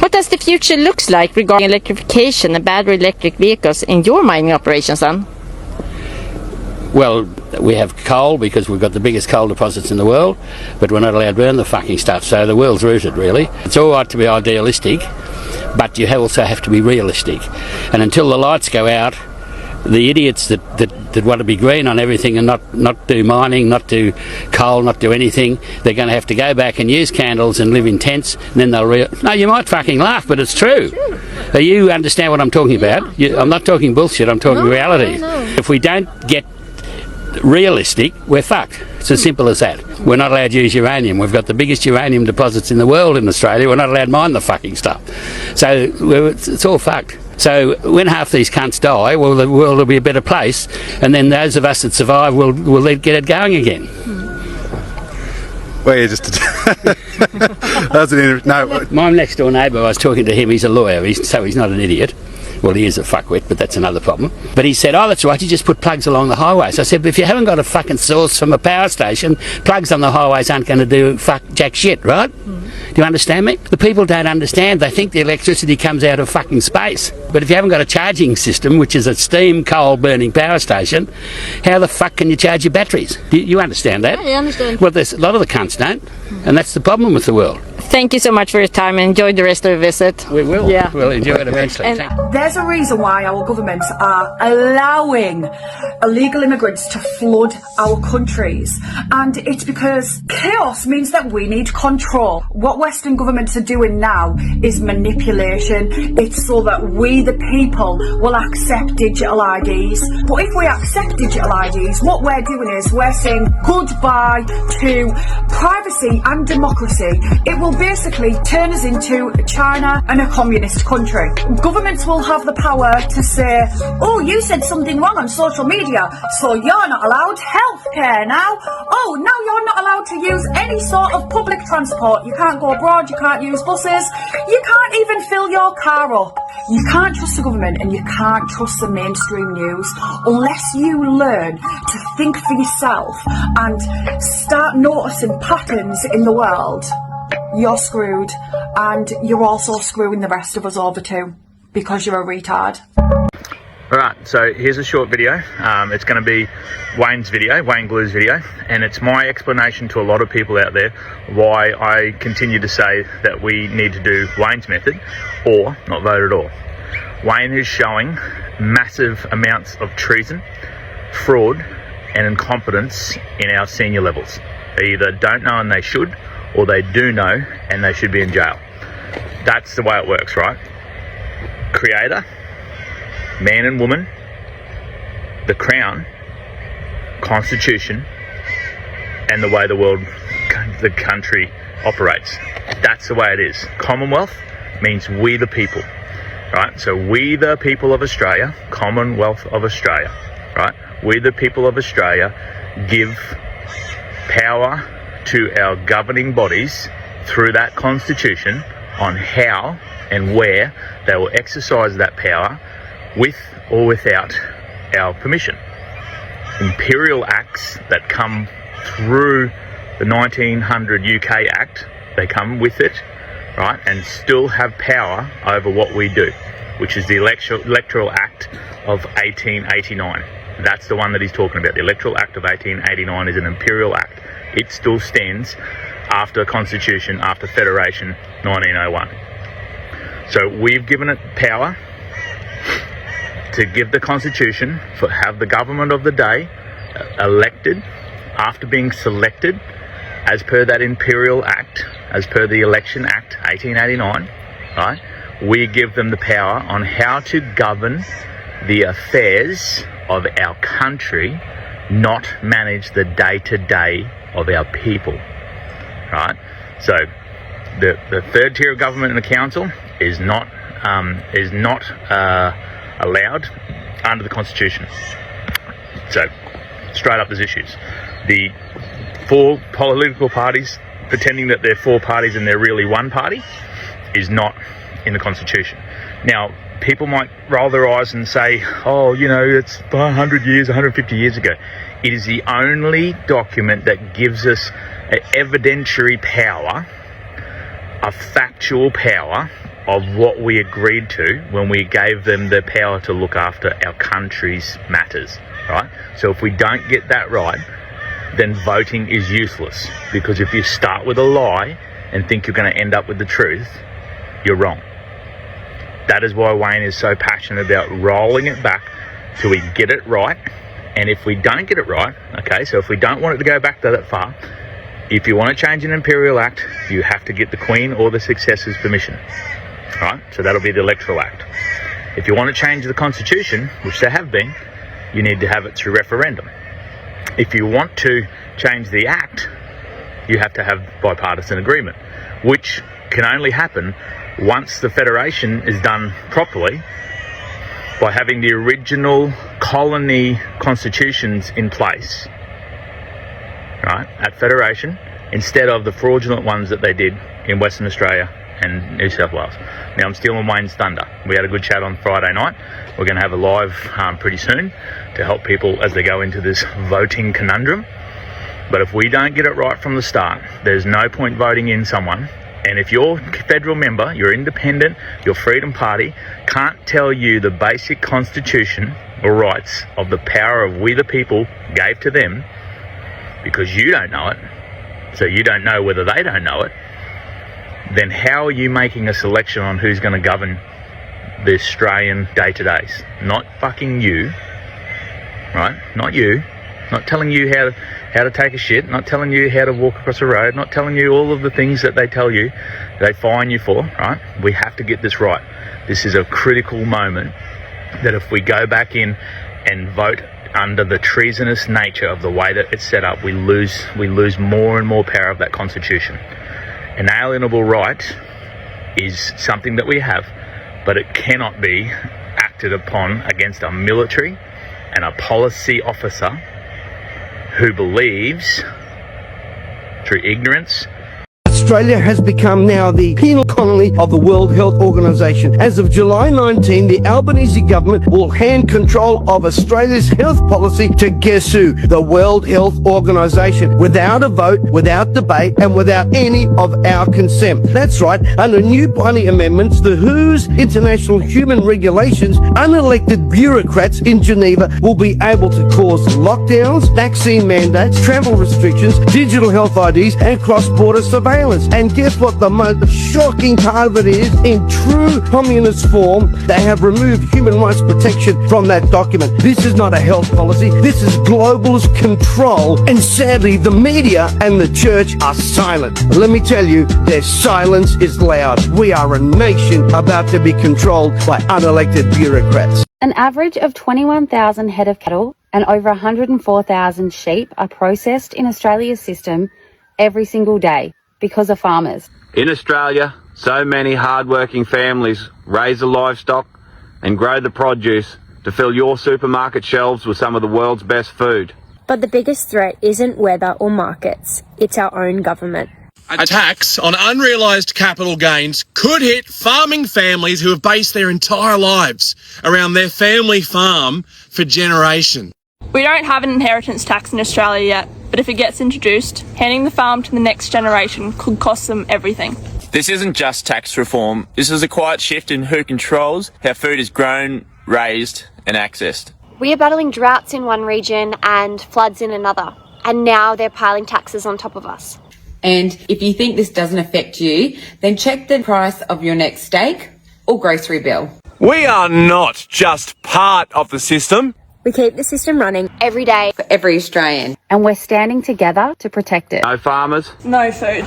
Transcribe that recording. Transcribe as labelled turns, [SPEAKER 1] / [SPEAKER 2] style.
[SPEAKER 1] What does the future looks like regarding electrification and battery electric vehicles in your mining operations then?
[SPEAKER 2] Well, we have coal because we've got the biggest coal deposits in the world, but we're not allowed to burn the fucking stuff, so the world's rooted, really. It's all right to be idealistic, but you also have to be realistic. And until the lights go out, the idiots that want to be green on everything and not do mining, not do coal, not do anything, they're going to have to go back and use candles and live in tents, and then they'll no, you might fucking laugh, but it's true. You understand what I'm talking about? I'm not talking bullshit, I'm talking reality. If we don't get realistic, we're fucked. It's as simple as that. We're not allowed to use uranium. We've got the biggest uranium deposits in the world in Australia. We're not allowed to mine the fucking stuff. So it's all fucked. So when half these cunts die, well, the world will be a better place, and then those of us that survive will get it going again.
[SPEAKER 3] Well, yeah, just that's an no.
[SPEAKER 2] My next door neighbour, I was talking to him. He's a lawyer, so he's not an idiot. Well, he is a fuckwit, but that's another problem. But he said, oh, that's right, you just put plugs along the highways. I said, but if you haven't got a fucking source from a power station, plugs on the highways aren't going to do jack shit, right? Do you understand me? The people don't understand. They think the electricity comes out of fucking space. But if you haven't got a charging system, which is a steam coal burning power station, how the fuck can you charge your batteries? You understand that?
[SPEAKER 1] Yeah, I understand.
[SPEAKER 2] Well, there's a lot of the cunts don't, and that's the problem with the world.
[SPEAKER 1] Thank you so much for your time and enjoy the rest of the visit.
[SPEAKER 2] We will.
[SPEAKER 1] Yeah.
[SPEAKER 2] We'll enjoy it eventually.
[SPEAKER 4] There's a reason why our governments are allowing illegal immigrants to flood our countries, and it's because chaos means that we need control. What Western governments are doing now is manipulation. It's so that we, the people, will accept digital IDs. But if we accept digital IDs, what we're doing is we're saying goodbye to privacy and democracy. It will basically turn us into China and a communist country. Governments will have the power to say, oh, you said something wrong on social media, so you're not allowed healthcare now. Oh, now you're not allowed to use any sort of public transport. You can't go abroad, you can't use buses, you can't even fill your car up. You can't trust the government and you can't trust the mainstream news unless you learn to think for yourself and start noticing patterns in the world. You're screwed, and you're also screwing the rest of us over too, because you're a retard.
[SPEAKER 5] Alright, so here's a short video. It's going to be Wayne's video, Wayne Glew's video, and it's my explanation to a lot of people out there why I continue to say that we need to do Wayne's method or not vote at all. Wayne is showing massive amounts of treason, fraud and incompetence in our senior levels. They either don't know and they should, or they do know and they should be in jail. That's the way it works, right? Creator, man and woman, the crown, constitution, and the way the world, the country operates. That's the way it is. Commonwealth means we the people, right? So we the people of Australia, Commonwealth of Australia, right? We the people of Australia give power to our governing bodies through that constitution on how and where they will exercise that power with or without our permission. Imperial acts that come through the 1900 UK Act, they come with it, right, and still have power over what we do, which is the Electoral Act of 1889. That's the one that he's talking about. The Electoral Act of 1889 is an imperial act. It still stands after Constitution, after Federation, 1901. So we've given it power to give the Constitution, have the government of the day elected after being selected as per that Imperial Act, as per the Election Act 1889, right? We give them the power on how to govern the affairs of our country, not manage the day-to-day of our people, right? So the third tier of government in the council is not allowed under the Constitution. So straight up, there's issues. The four political parties pretending that they're four parties and they're really one party is not in the Constitution. Now, people might roll their eyes and say, oh, you know, it's 100 years, 150 years ago. It is the only document that gives us an evidentiary power a factual power of what we agreed to when we gave them the power to look after our country's matters, right? So if we don't get that right, then voting is useless, because if you start with a lie and think you're going to end up with the truth, you're wrong. That is why Wayne is so passionate about rolling it back till we get it right. And if we don't get it right, okay, so if we don't want it to go back that far, if you want to change an Imperial Act, you have to get the Queen or the successor's permission, right? So that'll be the Electoral Act. If you want to change the Constitution, which there have been, you need to have it through referendum. If you want to change the Act, you have to have bipartisan agreement, which can only happen once the Federation is done properly, by having the original colony constitutions in place, right, at Federation, instead of the fraudulent ones that they did in Western Australia and New South Wales. Now, I'm stealing Wayne's thunder. We had a good chat on Friday night. We're going to have a live pretty soon to help people as they go into this voting conundrum. But if we don't get it right from the start, there's no point voting in someone. And if your federal member, your independent, your Freedom Party can't tell you the basic constitution or rights of the power of we the people gave to them, because you don't know it, so you don't know whether they don't know it, then how are you making a selection on who's going to govern the Australian day-to-days? Not fucking you, right? Not you. Not telling you how to take a shit, not telling you how to walk across a road, not telling you all of the things that they tell you, they fine you for, right? We have to get this right. This is a critical moment that if we go back in and vote under the treasonous nature of the way that it's set up, we lose more and more power of that Constitution. An alienable right is something that we have, but it cannot be acted upon against a military and a policy officer who believes, through ignorance,
[SPEAKER 6] Australia has become now the penal colony of the World Health Organization. As of July 19, the Albanese government will hand control of Australia's health policy to guess who? The World Health Organization, without a vote, without debate, and without any of our consent. That's right, under new binding amendments, the WHO's international human regulations, unelected bureaucrats in Geneva will be able to cause lockdowns, vaccine mandates, travel restrictions, digital health IDs, and cross-border surveillance. And guess what the most shocking part of it is? In true communist form, they have removed human rights protection from that document. This is not a health policy. This is globalist control. And sadly, the media and the church are silent. Let me tell you, their silence is loud. We are a nation about to be controlled by unelected bureaucrats.
[SPEAKER 7] An average of 21,000 head of cattle and over 104,000 sheep are processed in Australia's system every single day because of farmers.
[SPEAKER 8] In Australia, so many hard-working families raise the livestock and grow the produce to fill your supermarket shelves with some of the world's best food.
[SPEAKER 9] But the biggest threat isn't weather or markets, it's our own government.
[SPEAKER 10] A tax on unrealised capital gains could hit farming families who have based their entire lives around their family farm for generations.
[SPEAKER 11] We don't have an inheritance tax in Australia yet, but if it gets introduced, handing the farm to the next generation could cost them everything.
[SPEAKER 12] This isn't just tax reform, this is a quiet shift in who controls how food is grown, raised and accessed.
[SPEAKER 13] We are battling droughts in one region and floods in another, and now they're piling taxes on top of us.
[SPEAKER 14] And if you think this doesn't affect you, then check the price of your next steak or grocery bill.
[SPEAKER 15] We are not just part of the system.
[SPEAKER 9] We keep the system running
[SPEAKER 14] every day for every Australian.
[SPEAKER 7] And we're standing together to protect it.
[SPEAKER 8] No farmers.
[SPEAKER 11] No food.